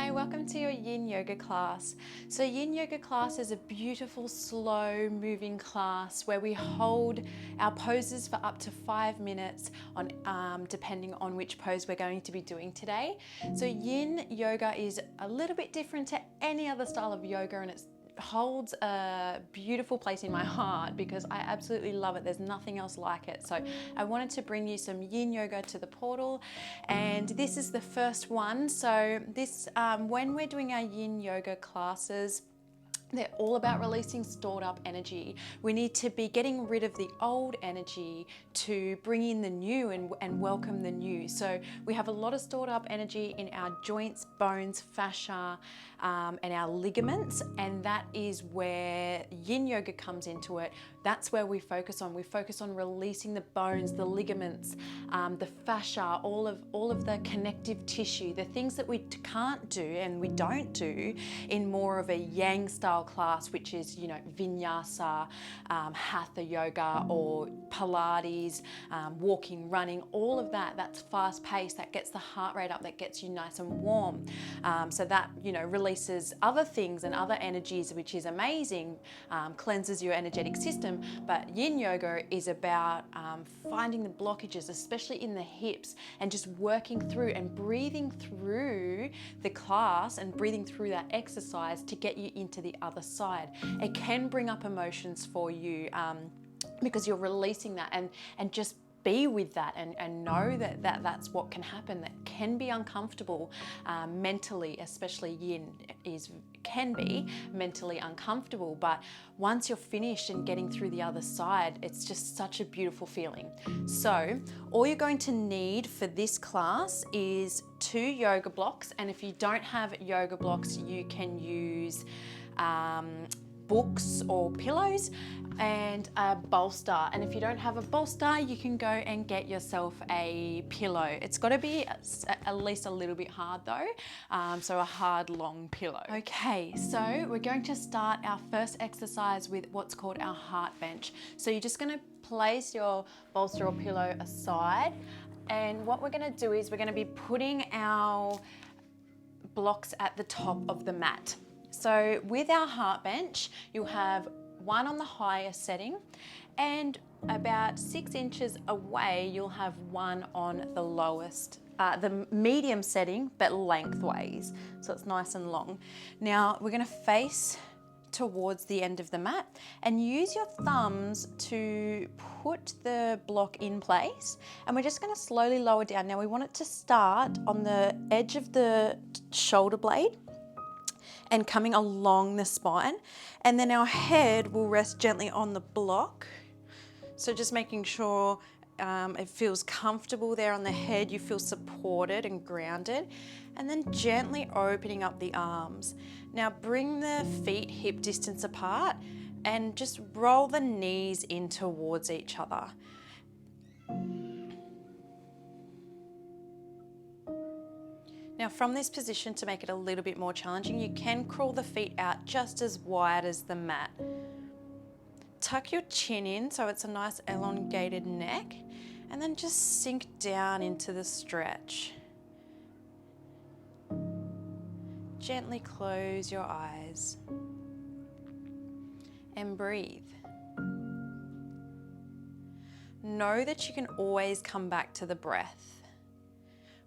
Hi, welcome to your Yin Yoga class. So Yin Yoga class is a beautiful, slow moving class where we hold our poses for up to 5 minutes on depending on which pose we're going to be doing today. So Yin Yoga is a little bit different to any other style of yoga, and it holds a beautiful place in my heart because I absolutely love it. There's nothing else like it. So I wanted to bring you some Yin Yoga to the portal, and this is the first one. So this, when we're doing our Yin Yoga classes, they're all about releasing stored up energy. We need to be getting rid of the old energy to bring in the new and welcome the new. So we have a lot of stored up energy in our joints, bones, fascia, and our ligaments, and that is where Yin Yoga comes into it. That's where we focus on. We focus on releasing the bones, the ligaments, the fascia, all of the connective tissue, the things that we can't do and we don't do in more of a Yang style class, which is, vinyasa, hatha yoga, or Pilates, walking, running, all of that. That's fast paced, that gets the heart rate up, that gets you nice and warm. So that, releases other things and other energies, which is amazing, cleanses your energetic system. But Yin Yoga is about finding the blockages, especially in the hips, and just working through and breathing through the class and breathing through that exercise to get you into the other side. It can bring up emotions for you because you're releasing that, and just be with that and know that's what can happen. That can be uncomfortable mentally, especially Yin can be mentally uncomfortable, but once you're finished and getting through the other side, it's just such a beautiful feeling. So all you're going to need for this class is 2 yoga blocks, and if you don't have yoga blocks, you can use books or pillows and a bolster. And if you don't have a bolster, you can go and get yourself a pillow. It's got to be at least a little bit hard though, so a hard long pillow. Okay, so we're going to start our first exercise with what's called our heart bench. So you're just going to place your bolster or pillow aside, and what we're going to do is we're going to be putting our blocks at the top of the mat. So with our heart bench, you'll have one on the highest setting, and about 6 inches away, you'll have one on the lowest, the medium setting, but lengthways. So it's nice and long. Now we're going to face towards the end of the mat and use your thumbs to put the block in place, and we're just going to slowly lower down. Now we want it to start on the edge of the shoulder blade and coming along the spine, and then our head will rest gently on the block. So just making sure it feels comfortable there on the head, you feel supported and grounded, and then gently opening up the arms. Now bring the feet hip distance apart and just roll the knees in towards each other. Now from this position, to make it a little bit more challenging, you can crawl the feet out just as wide as the mat. Tuck your chin in so it's a nice elongated neck, and then just sink down into the stretch. Gently close your eyes and breathe. Know that you can always come back to the breath.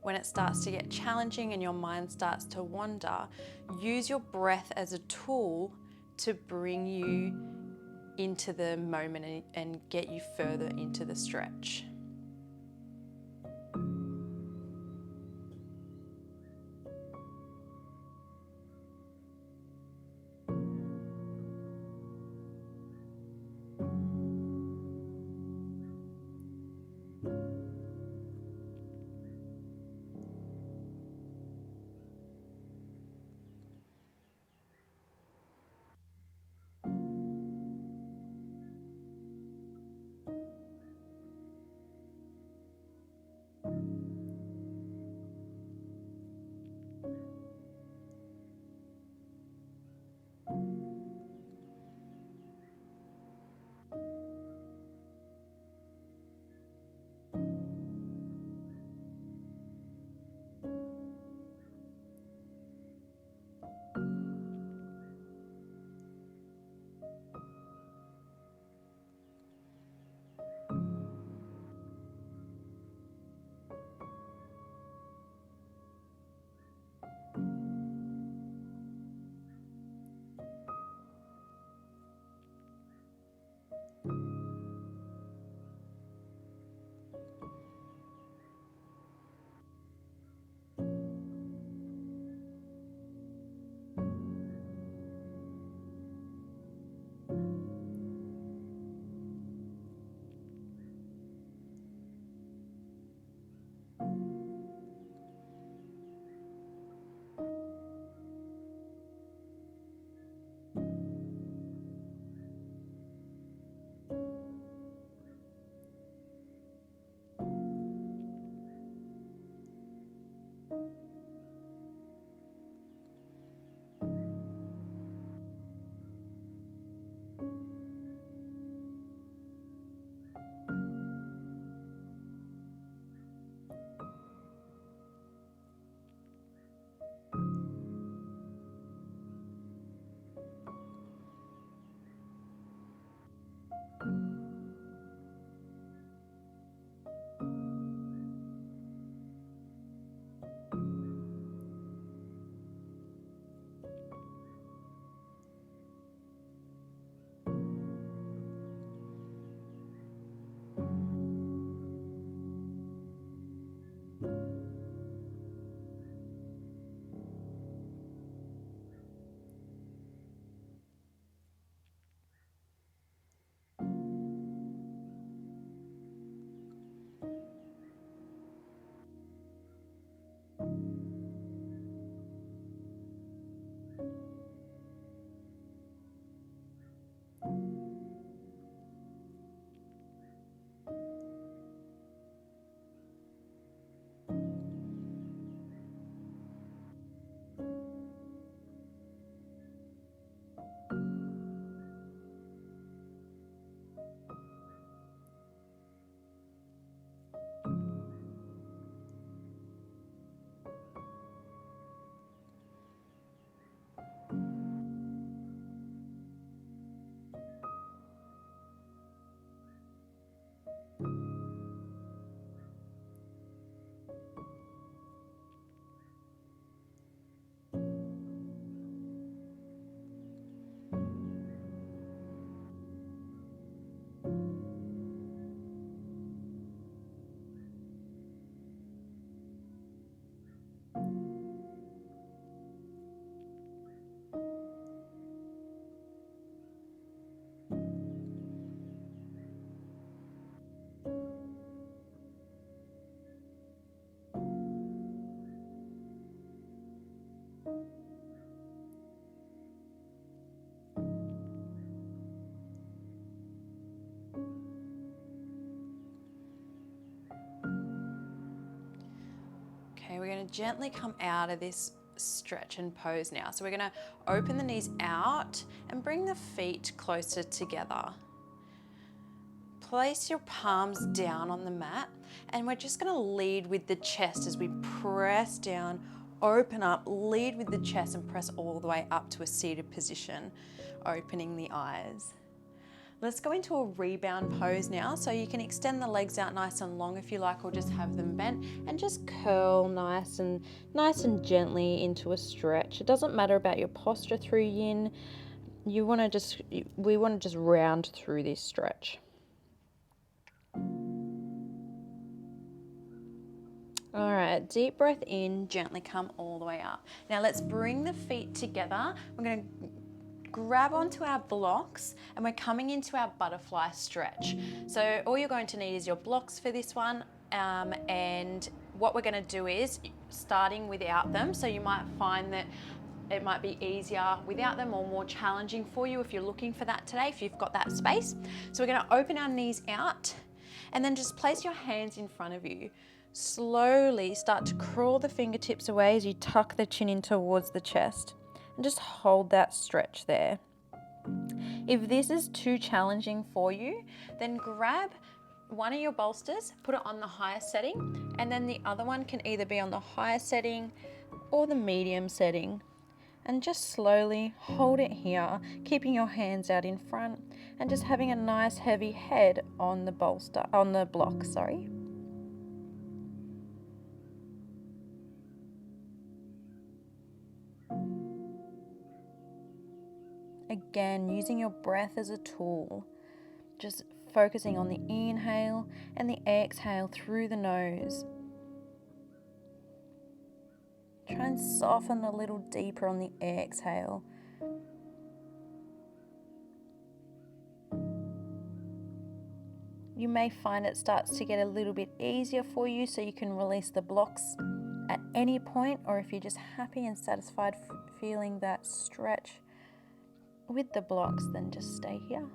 When it starts to get challenging and your mind starts to wander, use your breath as a tool to bring you into the moment and get you further into the stretch. Okay, we're going to gently come out of this stretch and pose now. So we're going to open the knees out and bring the feet closer together. Place your palms down on the mat, and we're just going to lead with the chest as we press down, open up, lead with the chest and press all the way up to a seated position, opening the eyes. Let's go into a rebound pose now. So you can extend the legs out nice and long if you like, or just have them bent and just curl nice and gently into a stretch. It doesn't matter about your posture through yin. We want to just round through this stretch. All right, deep breath in, gently come all the way up. Now let's bring the feet together. We're going to grab onto our blocks and we're coming into our butterfly stretch. So all you're going to need is your blocks for this one, and what we're going to do is starting without them. So you might find that it might be easier without them or more challenging for you if you're looking for that today, if you've got that space. So we're going to open our knees out and then just place your hands in front of you. Slowly start to crawl the fingertips away as you tuck the chin in towards the chest and just hold that stretch there. If this is too challenging for you, then grab one of your bolsters, put it on the highest setting, and then the other one can either be on the highest setting or the medium setting. And just slowly hold it here, keeping your hands out in front and just having a nice heavy head on the block. Again, using your breath as a tool, just focusing on the inhale and the exhale through the nose. Try and soften a little deeper on the exhale. You may find it starts to get a little bit easier for you, so you can release the blocks at any point, or if you're just happy and satisfied feeling that stretch with the blocks, then just stay here.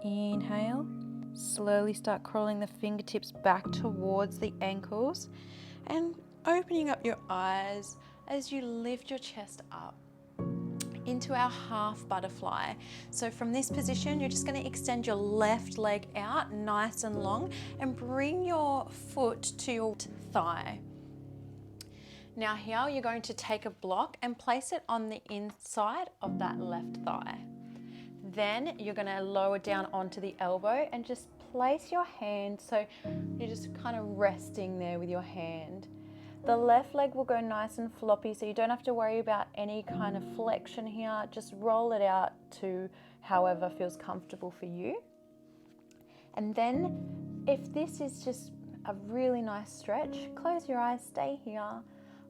Inhale. Slowly start crawling the fingertips back towards the ankles and opening up your eyes as you lift your chest up into our half butterfly. So from this position, you're just going to extend your left leg out nice and long and bring your foot to your thigh. Now here you're going to take a block and place it on the inside of that left thigh. Then you're going to lower down onto the elbow and just place your hand so you're just kind of resting there with your hand. The left leg will go nice and floppy, so you don't have to worry about any kind of flexion here. Just roll it out to however feels comfortable for you. And then if this is just a really nice stretch, close your eyes, stay here.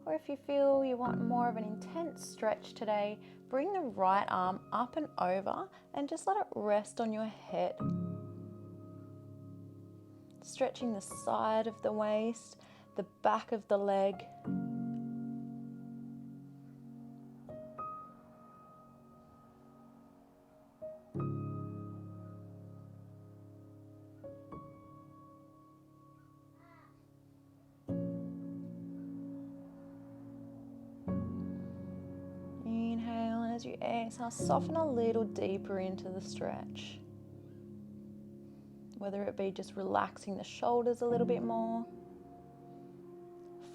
Or if you feel you want more of an intense stretch today, bring the right arm up and over and just let it rest on your head. Stretching the side of the waist, the back of the leg. Inhale, and as you exhale, soften a little deeper into the stretch. Whether it be just relaxing the shoulders a little bit more.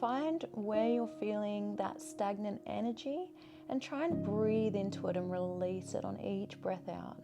Find where you're feeling that stagnant energy and try and breathe into it and release it on each breath out.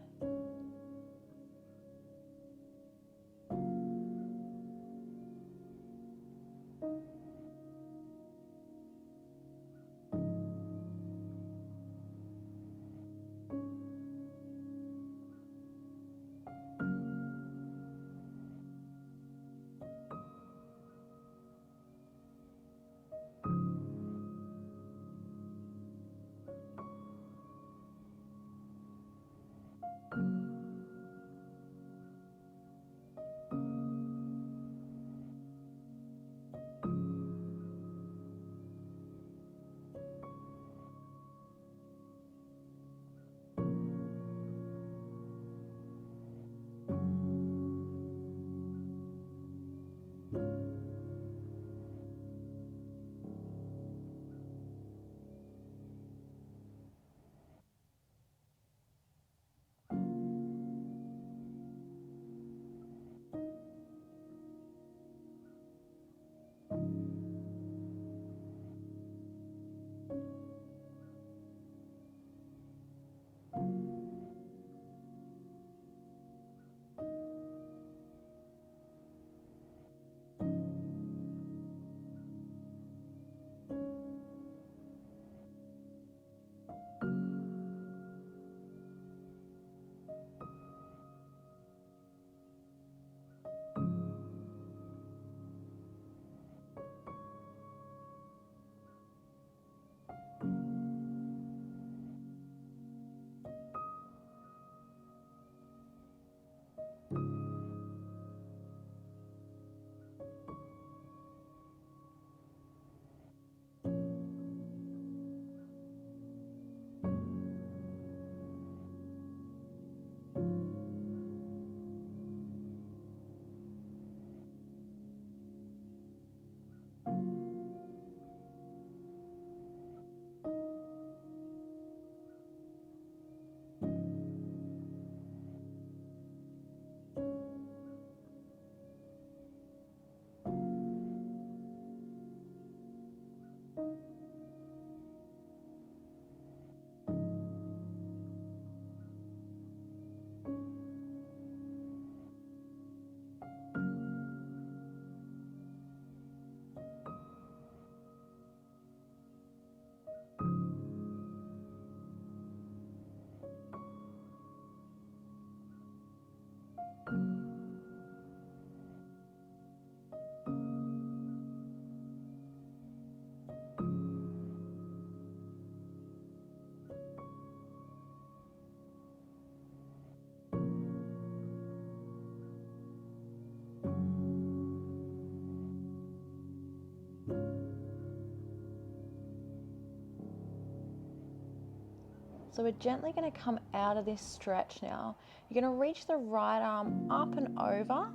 So we're gently going to come out of this stretch now. You're going to reach the right arm up and over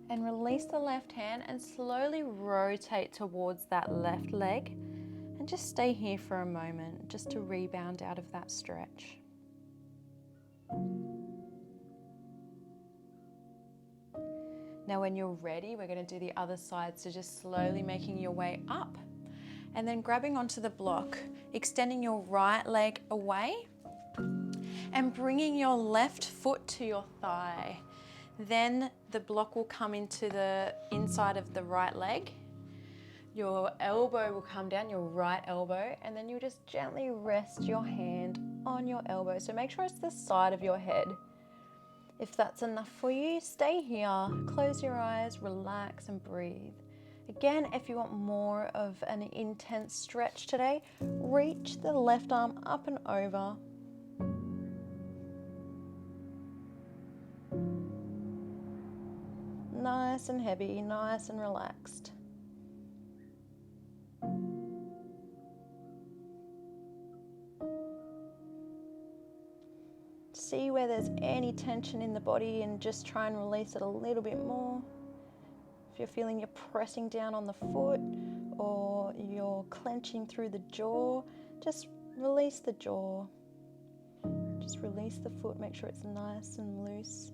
and release the left hand and slowly rotate towards that left leg, and just stay here for a moment just to rebound out of that stretch. Now when you're ready, we're going to do the other side, so just slowly making your way up and then grabbing onto the block, extending your right leg away and bringing your left foot to your thigh. Then the block will come into the inside of the right leg. Your elbow will come down, your right elbow, and then you just gently rest your hand on your elbow. So make sure it's the side of your head. If that's enough for you, stay here, close your eyes, relax and breathe. Again, if you want more of an intense stretch today, reach the left arm up and over. Nice and heavy, nice and relaxed. See where there's any tension in the body and just try and release it a little bit more. If you're feeling you're pressing down on the foot or you're clenching through the jaw, just release the jaw. Just release the foot, make sure it's nice and loose.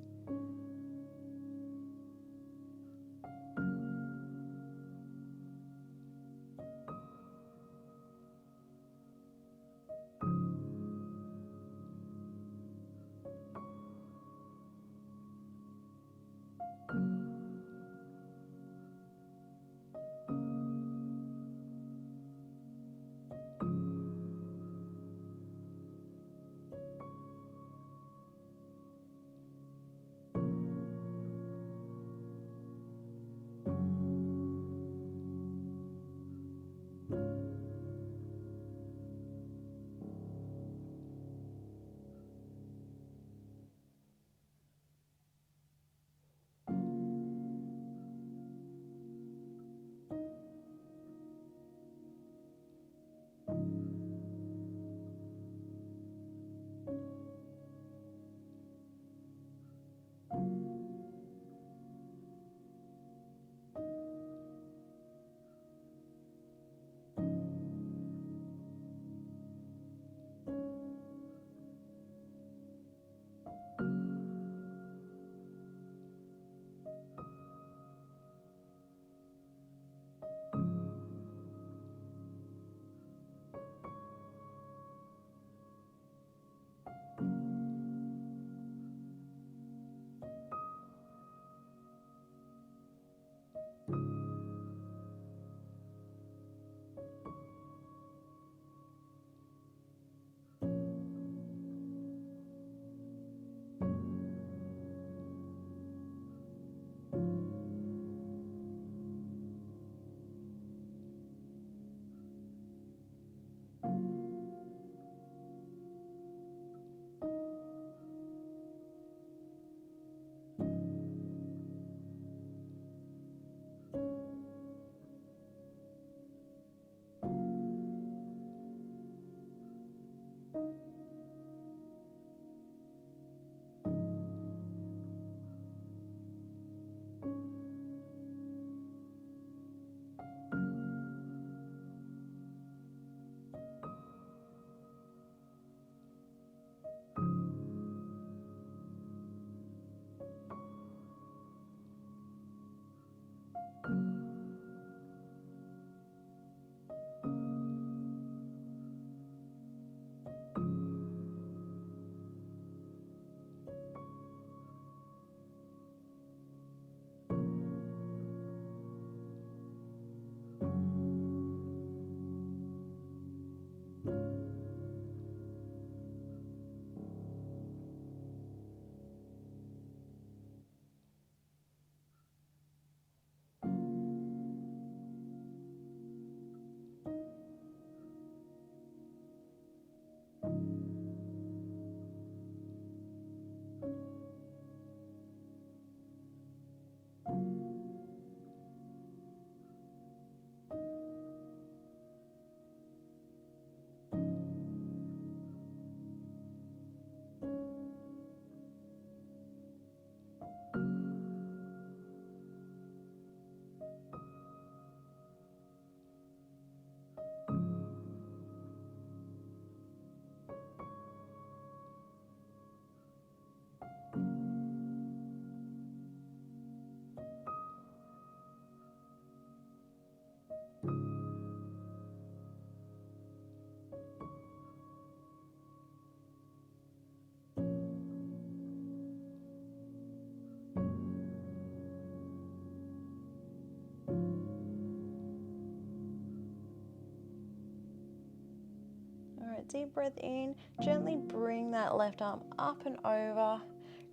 deep breath in. Gently bring that left arm up and over.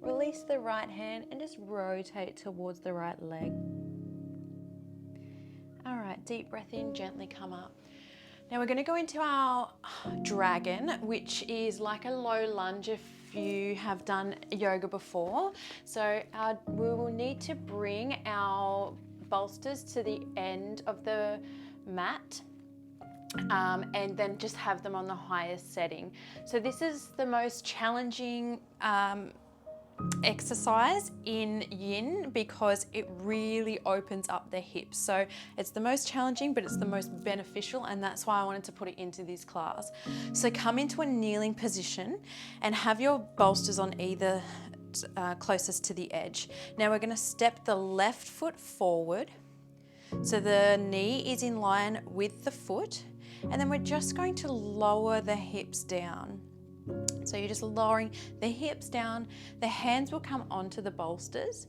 Release the right hand and just rotate towards the right leg. All right, deep breath in, gently come up. Now we're going to go into our dragon, which is like a low lunge if you have done yoga before. So we will need to bring our bolsters to the end of the mat. And then just have them on the highest setting. So this is the most challenging exercise in Yin because it really opens up the hips. So it's the most challenging, but it's the most beneficial, and that's why I wanted to put it into this class. So come into a kneeling position and have your bolsters on either closest to the edge. Now we're going to step the left foot forward. So the knee is in line with the foot, and then we're just going to lower the hips down. So you're just lowering the hips down. The hands will come onto the bolsters.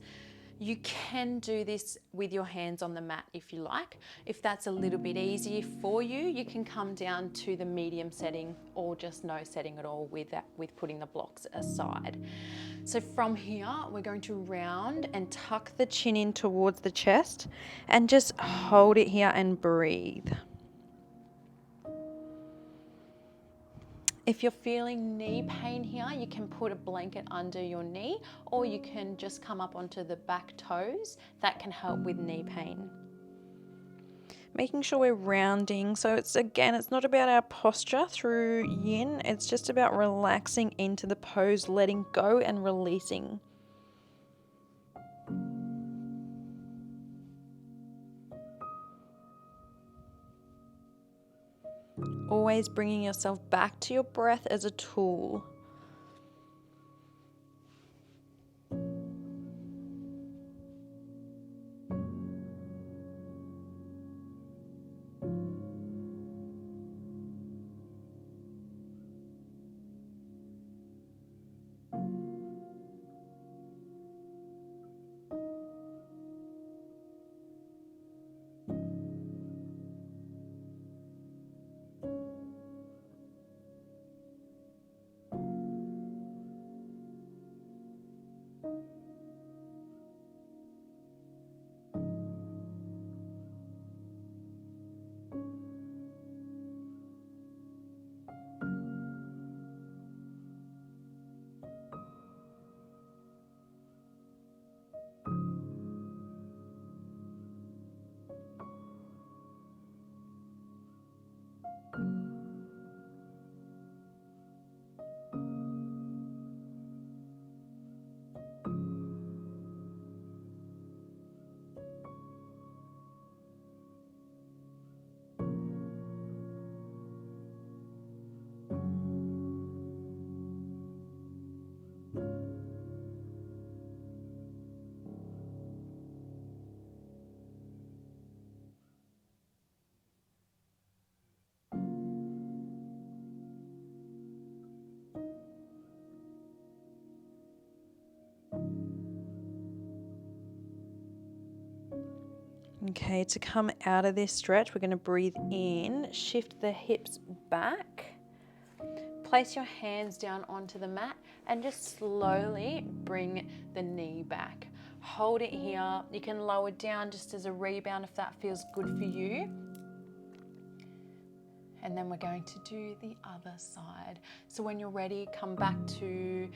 You can do this with your hands on the mat if you like. If that's a little bit easier for you, you can come down to the medium setting or just no setting at all with putting the blocks aside. So from here, we're going to round and tuck the chin in towards the chest and just hold it here and breathe. If you're feeling knee pain here, you can put a blanket under your knee, or you can just come up onto the back toes. That can help with knee pain. Making sure we're rounding. So it's not about our posture through Yin. It's just about relaxing into the pose, letting go and releasing. Always bringing yourself back to your breath as a tool. Okay, to come out of this stretch, we're going to breathe in, shift the hips back, place your hands down onto the mat, and just slowly bring the knee back. Hold it here. You can lower down just as a rebound if that feels good for you. And then we're going to do the other side. So when you're ready, come back to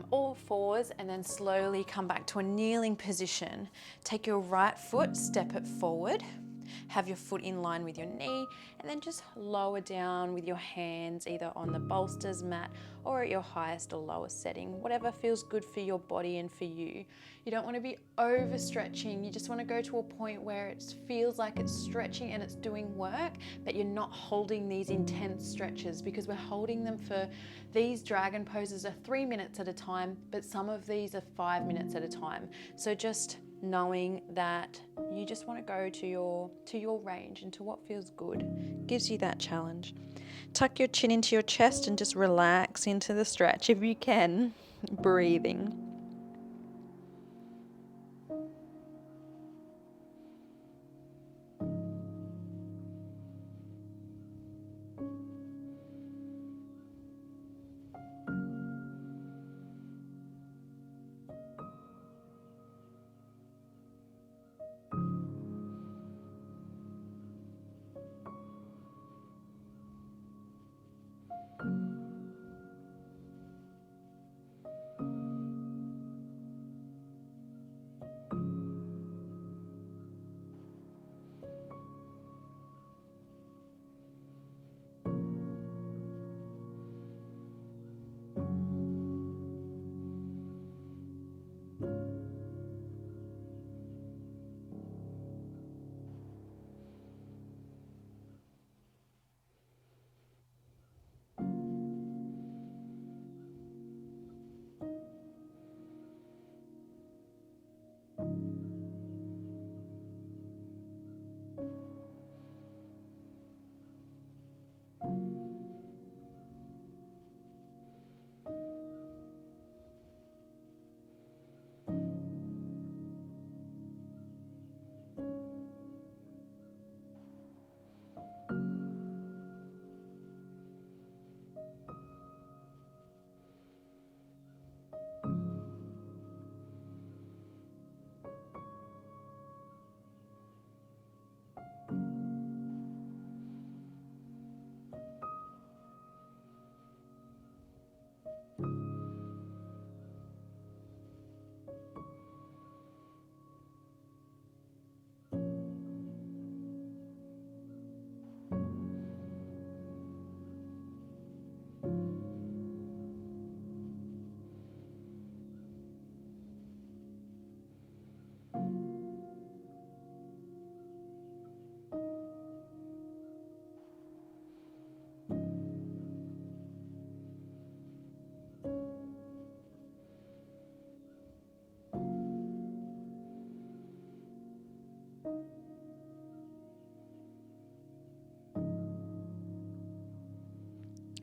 all fours and then slowly come back to a kneeling position. Take your right foot, step it forward. Have your foot in line with your knee, and then just lower down with your hands either on the bolsters mat or at your highest or lowest setting, whatever feels good for your body and for you. You don't want to be overstretching. You just want to go to a point where it feels like it's stretching and it's doing work, but you're not holding these intense stretches, because we're holding them for these dragon poses are 3 minutes at a time, but some of these are 5 minutes at a time. So just knowing that you just want to go to your range and to what feels good gives you that challenge. Tuck your chin into your chest and just relax into the stretch if you can, breathing.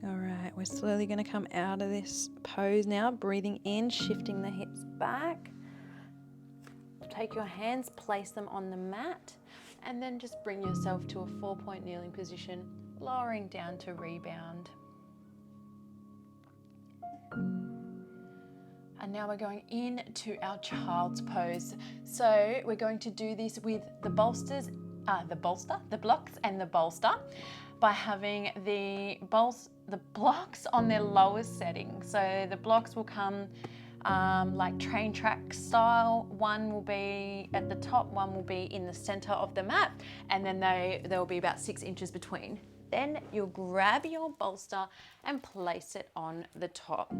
All right, we're slowly going to come out of this pose now, breathing in, shifting the hips back. Take your hands, place them on the mat, and then just bring yourself to a 4-point kneeling position, lowering down to rebound. And now we're going into our child's pose. So we're going to do this with the bolster, the blocks and the bolster, by having the blocks on their lowest setting. So the blocks will come like train track style. One will be at the top, one will be in the center of the mat, and then there will be about 6 inches between. Then you'll grab your bolster and place it on the top.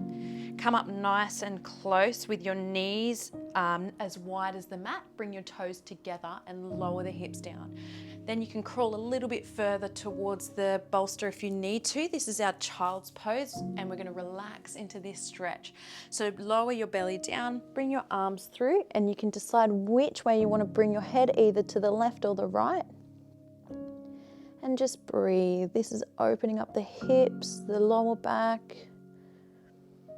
Come up nice and close with your knees as wide as the mat. Bring your toes together and lower the hips down. Then you can crawl a little bit further towards the bolster if you need to. This is our child's pose, and we're going to relax into this stretch. So lower your belly down, bring your arms through, and you can decide which way you want to bring your head, either to the left or the right. And just breathe. This is opening up the hips, the lower back,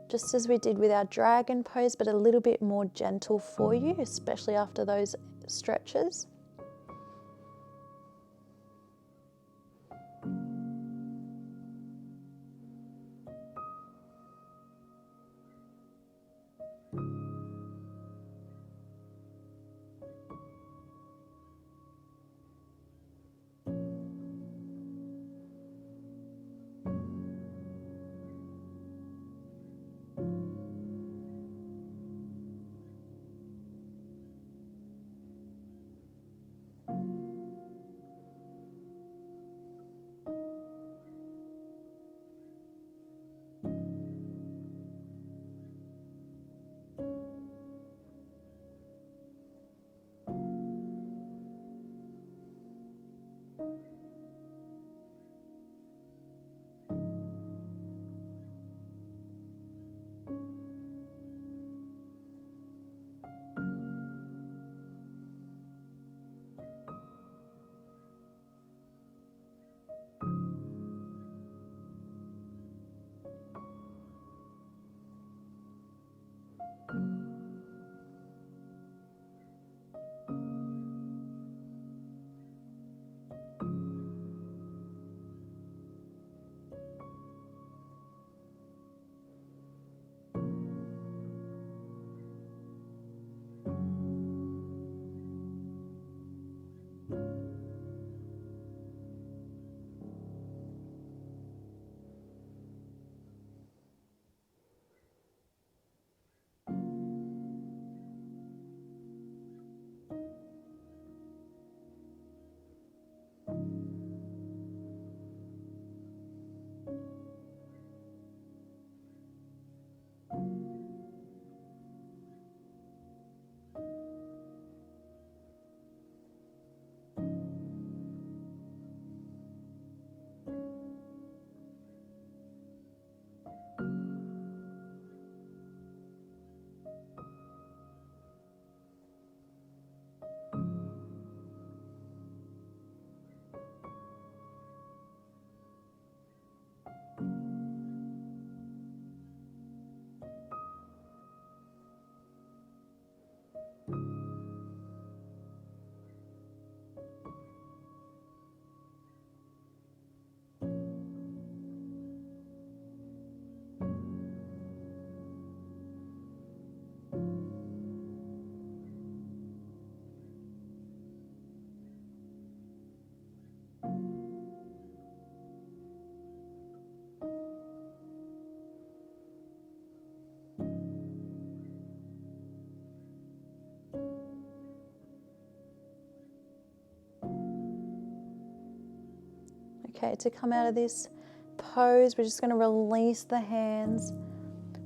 just as we did with our dragon pose, but a little bit more gentle for you, especially after those stretches. Okay, to come out of this pose, we're just going to release the hands,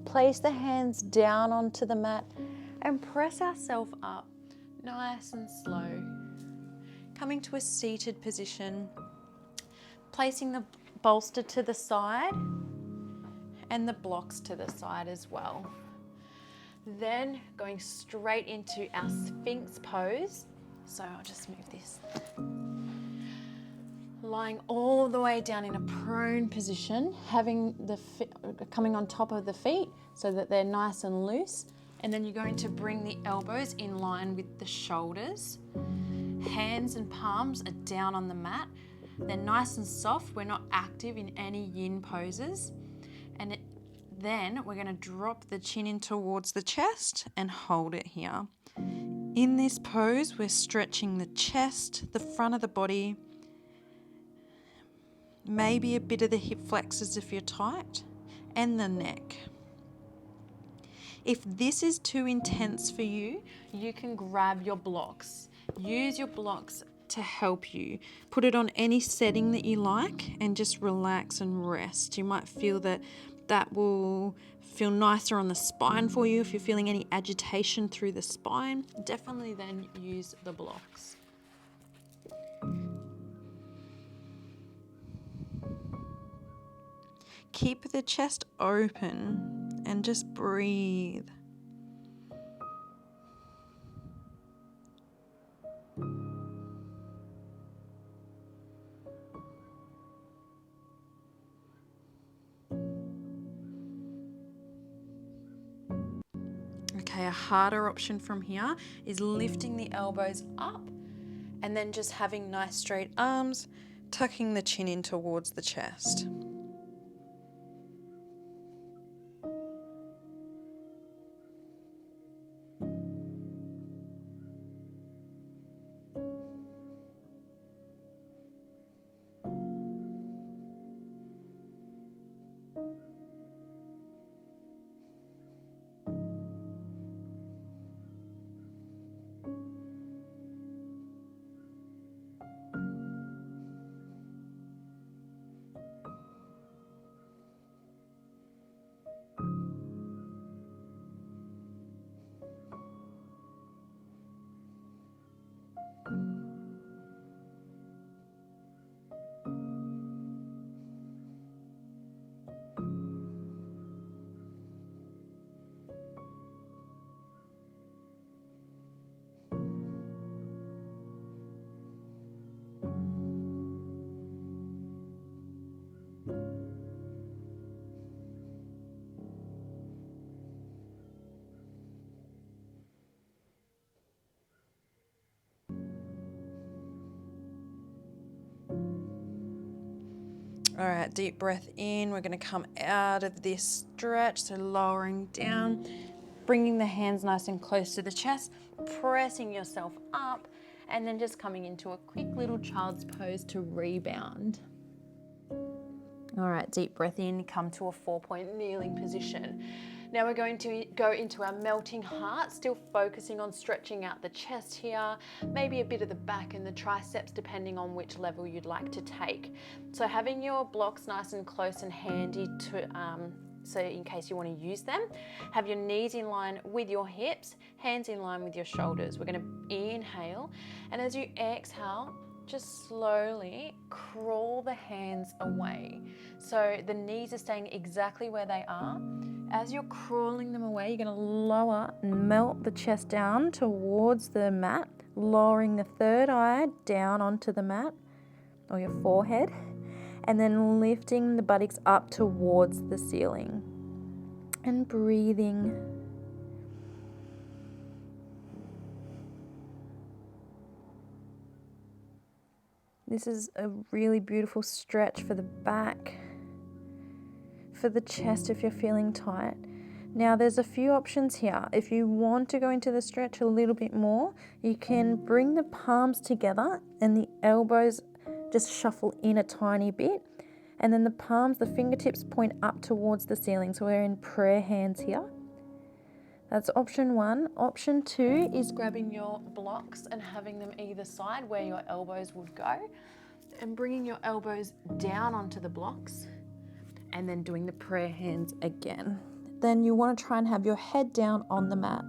place the hands down onto the mat and press ourselves up nice and slow. Coming to a seated position, placing the bolster to the side and the blocks to the side as well. Then going straight into our Sphinx pose. So I'll just move this. Lying all the way down in a prone position, having the coming on top of the feet so that they're nice and loose. And then you're going to bring the elbows in line with the shoulders. Hands and palms are down on the mat. They're nice and soft. We're not active in any yin poses. And then we're going to drop the chin in towards the chest and hold it here. In this pose, we're stretching the chest, the front of the body, maybe a bit of the hip flexors if you're tight, and the neck. If this is too intense for you, you can grab your blocks. Use your blocks to help you. Put it on any setting that you like and just relax and rest. You might feel that will feel nicer on the spine for you. If you're feeling any agitation through the spine, definitely then use the blocks. Keep the chest open and just breathe. Okay, a harder option from here is lifting the elbows up and then just having nice straight arms, tucking the chin in towards the chest. All right, deep breath in. We're going to come out of this stretch, so lowering down, bringing the hands nice and close to the chest, pressing yourself up, and then just coming into a quick little child's pose to rebound. All right, deep breath in, come to a 4-point kneeling position. Now we're going to go into our melting heart, still focusing on stretching out the chest here, maybe a bit of the back and the triceps depending on which level you'd like to take. So having your blocks nice and close and handy so in case you want to use them. Have your knees in line with your hips, hands in line with your shoulders. We're going to inhale, and as you exhale, just slowly crawl the hands away. So the knees are staying exactly where they are. As you're crawling them away, you're going to lower and melt the chest down towards the mat, lowering the third eye down onto the mat or your forehead, and then lifting the buttocks up towards the ceiling and breathing. This is a really beautiful stretch for the back, for the chest if you're feeling tight. Now there's a few options here. If you want to go into the stretch a little bit more, you can bring the palms together and the elbows just shuffle in a tiny bit. And then the palms, the fingertips point up towards the ceiling. So we're in prayer hands here. That's option one. Option two is grabbing your blocks and having them either side where your elbows would go. And bringing your elbows down onto the blocks and then doing the prayer hands again. Then you want to try and have your head down on the mat.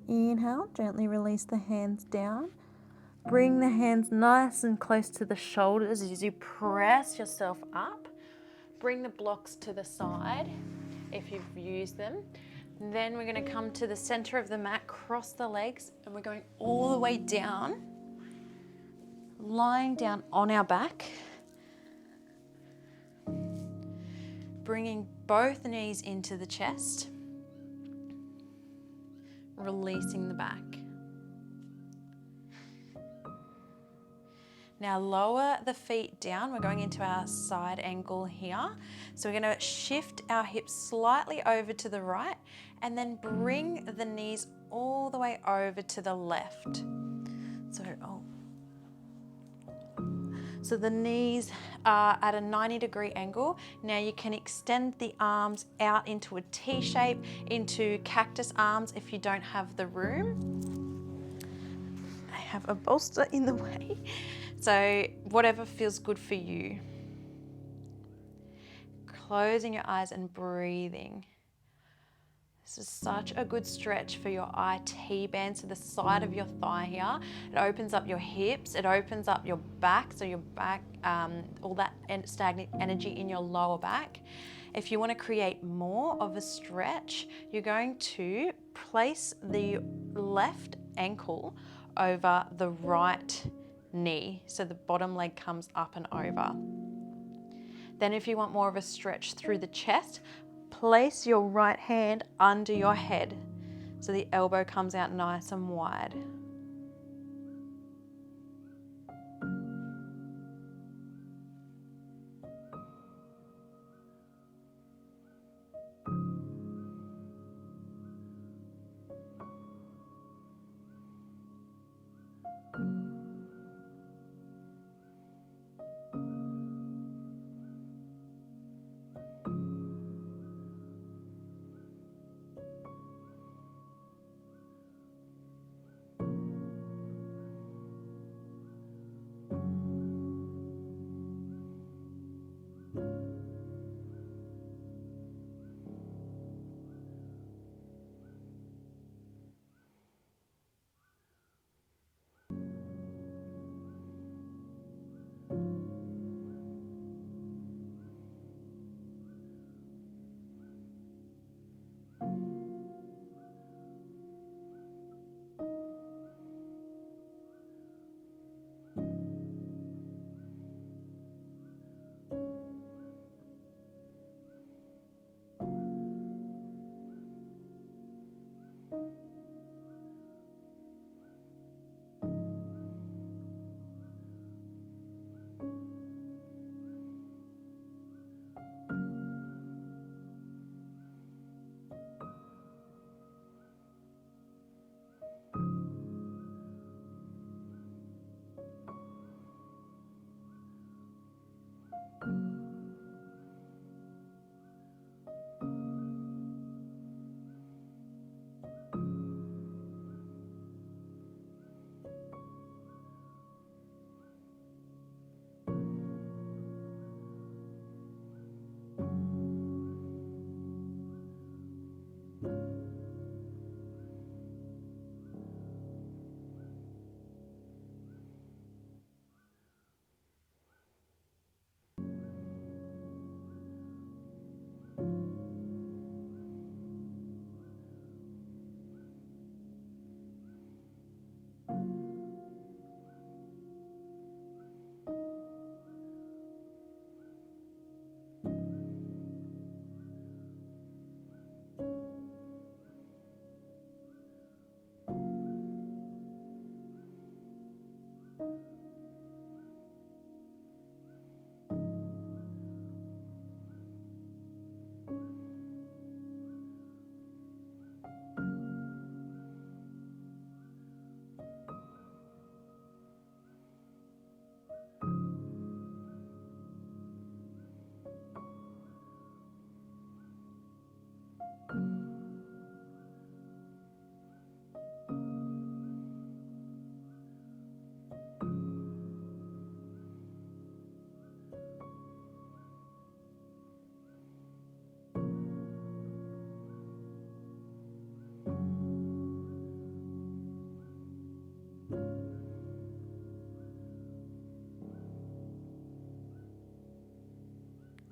Inhale, gently release the hands down. Bring the hands nice and close to the shoulders as you press yourself up. Bring the blocks to the side if you've used them. Then we're going to come to the center of the mat, cross the legs, and we're going all the way down, lying down on our back. Bringing both knees into the chest, releasing the back. Now lower the feet down. We're going into our side angle here. So we're going to shift our hips slightly over to the right and then bring the knees all the way over to the left. So the knees are at a 90-degree angle. Now you can extend the arms out into a T shape, into cactus arms if you don't have the room. I have a bolster in the way. So whatever feels good for you. Closing your eyes and breathing. This is such a good stretch for your IT band, so the side of your thigh here. It opens up your hips, it opens up your back, so your back, all that stagnant energy in your lower back. If you want to create more of a stretch, you're going to place the left ankle over the right knee, so the bottom leg comes up and over. Then if you want more of a stretch through the chest, place your right hand under your head so the elbow comes out nice and wide.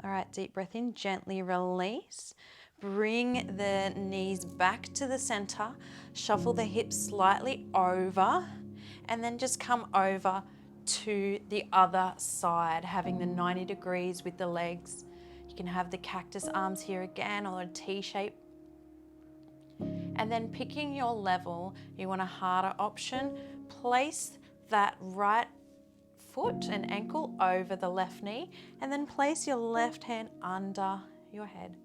All right, deep breath in, gently release. Bring the knees back to the center, shuffle the hips slightly over, and then just come over to the other side, having the 90 degrees with the legs. You can have the cactus arms here again, or a T shape. And then picking your level, you want a harder option. Place that right foot and ankle over the left knee, and then place your left hand under your head.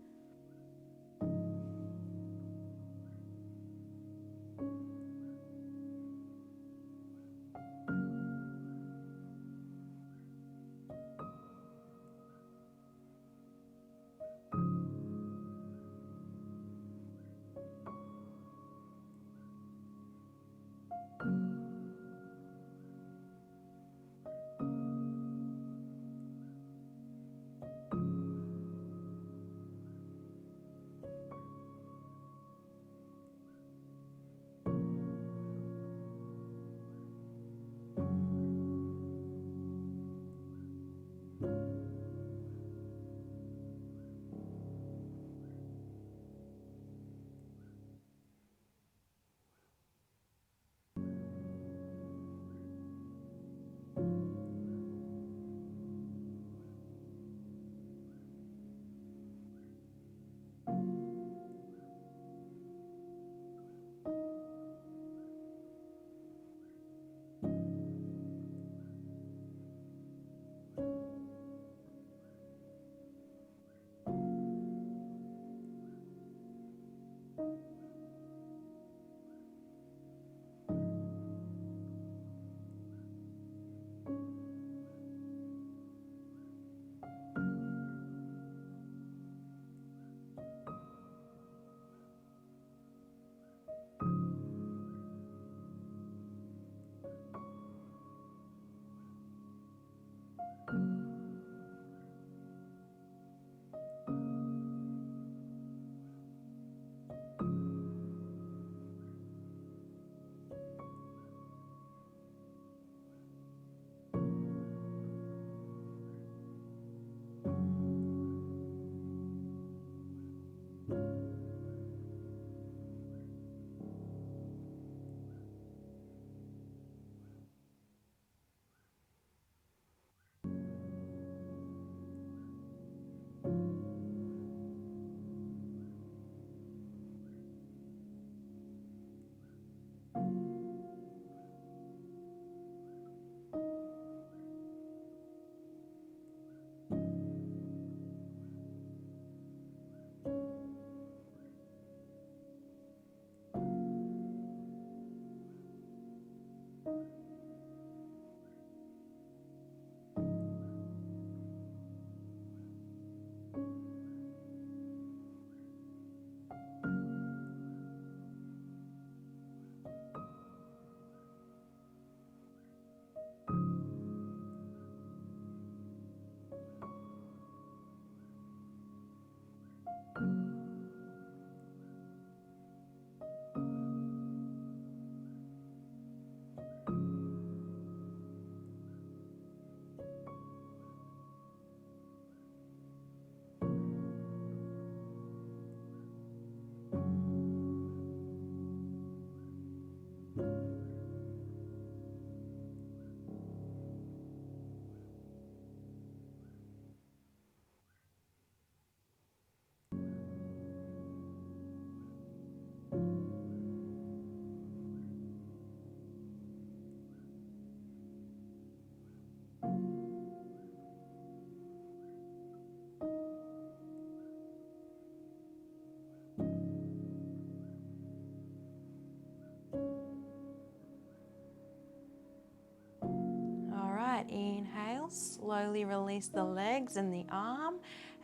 inhale, slowly release the legs and the arm,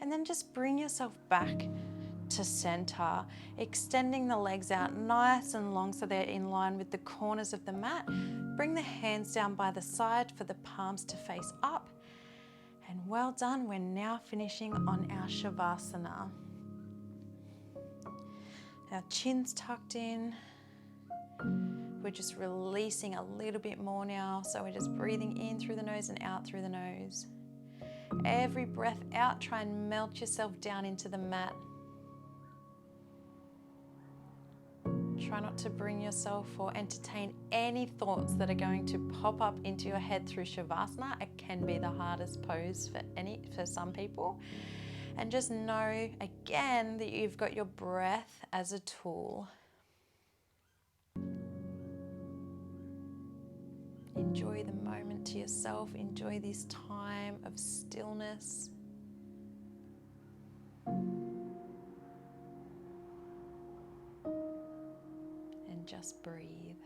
and then just bring yourself back to center, extending the legs out nice and long so they're in line with the corners of the mat. Bring the hands down by the side for the palms to face up. And well done, we're now finishing on our Shavasana. Our chin's tucked in. We're just releasing a little bit more now. So we're just breathing in through the nose and out through the nose. Every breath out, try and melt yourself down into the mat. Try not to bring yourself or entertain any thoughts that are going to pop up into your head through Shavasana. It can be the hardest pose for some people. And just know again that you've got your breath as a tool. Enjoy the moment to yourself. Enjoy this time of stillness. And just breathe.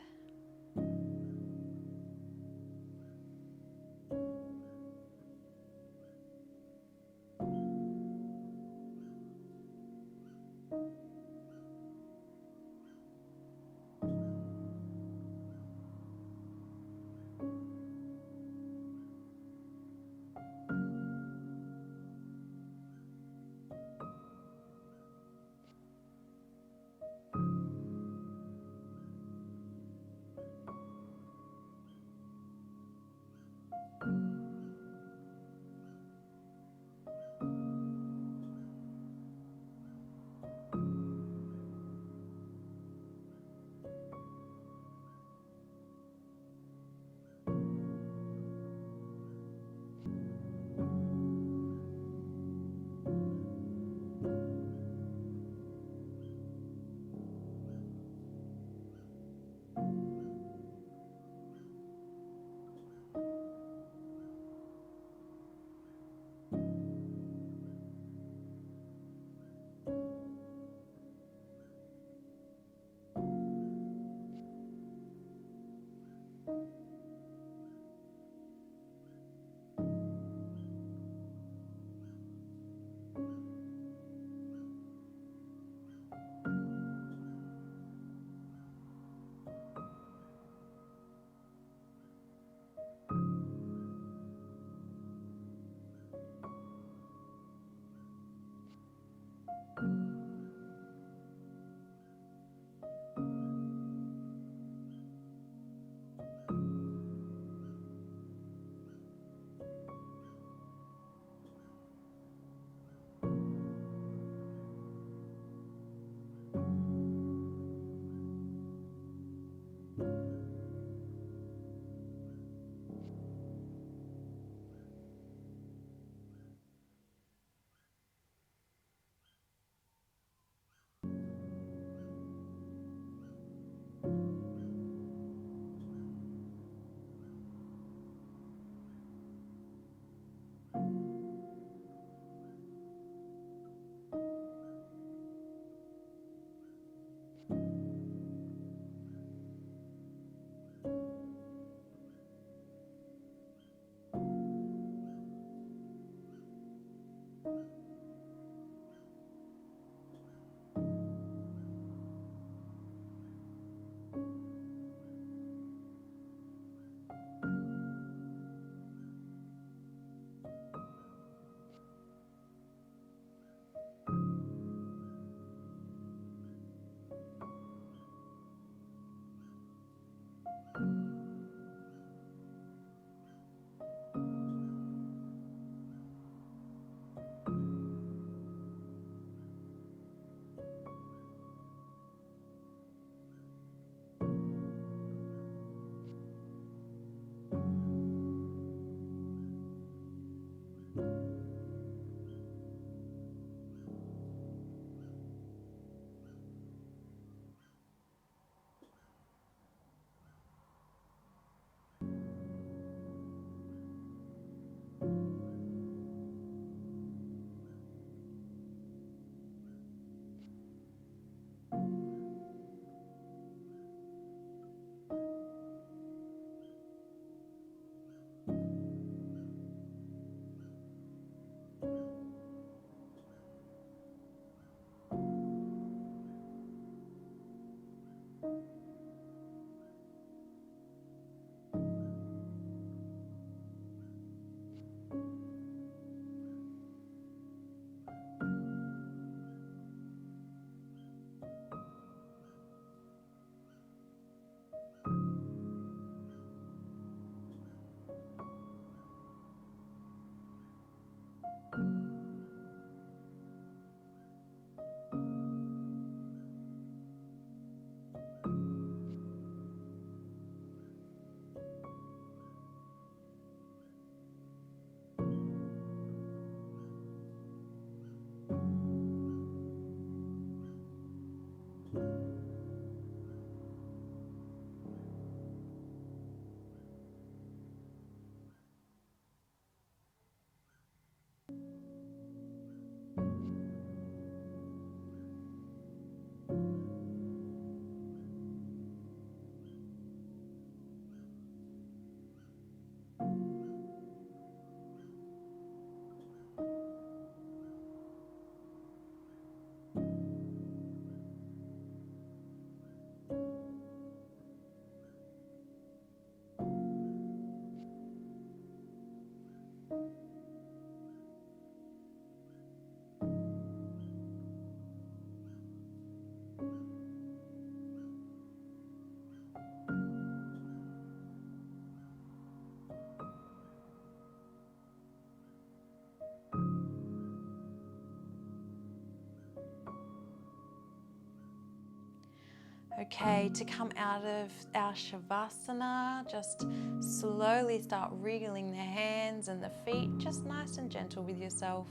Okay, to come out of our Shavasana, just slowly start wriggling the hands and the feet, just nice and gentle with yourself.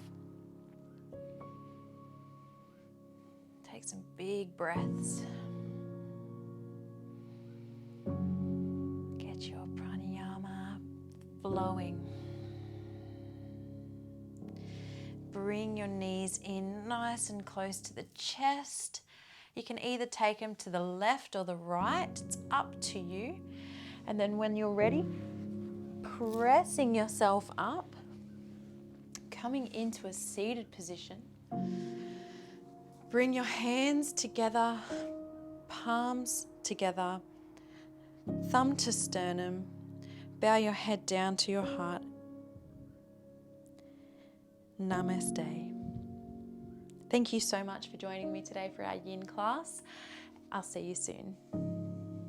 Take some big breaths. Get your pranayama flowing. Bring your knees in nice and close to the chest. You can either take them to the left or the right, it's up to you. And then when you're ready, pressing yourself up, coming into a seated position. Bring your hands together, palms together, thumb to sternum. Bow your head down to your heart. Namaste. Thank you so much for joining me today for our Yin class. I'll see you soon.